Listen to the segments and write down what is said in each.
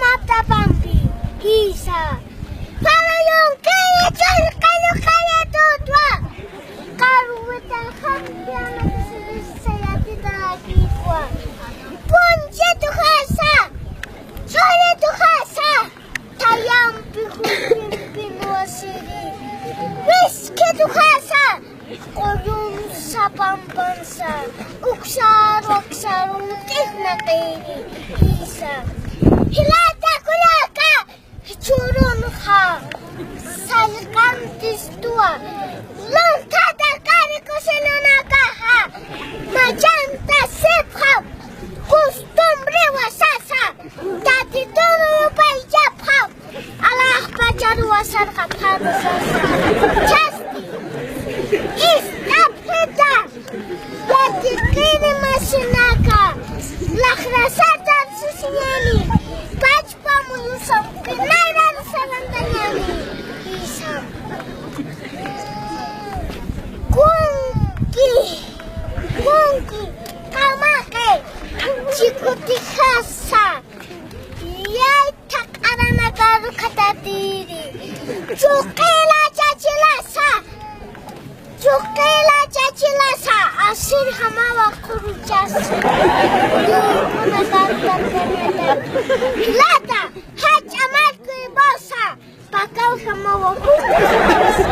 Hilata Bambi, Isa. Para yung kaya tutwa. Karuwita kampiana saya tidak kikuan. Punje tu khasa, sore tu khasa. Tayam pinuasiri. Wiski tu khasa. Koyum sapampansa. Uksar na kairi. Isa. Hilata kulaka. Churun ha. Salkan tistua. Lantada kari kuseluna kaha. Magenta sepha. Costumbre wasasa. Tati turu bayapha. Allah pajaru wasar kapharu sasa. Chasti. Istapita. Yati kini masinaka. Lakhrasata susinyani. Pachpa muyusam. Pinairan sarandanyani. Isam. Kunki, kamake, chikuti khasa, yai tak aranagaru katadiri, chukela chachilasa, asir hamawa kuruchasi, Hilata, hach amat kuibosa, pakau hamawa kuruchasi.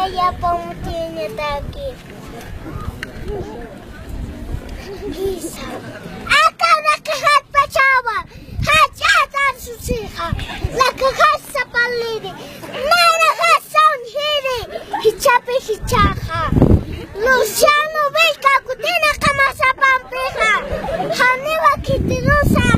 Ya pamutinya taki. Isa. Akan nakahat pacawa. Hajatan susiha. Nakahat sa paliri. Nakahat sa unhiri. Hichape hichaha. Luciano Vega kutina kama sa pampreha. Haniwa kitinusa.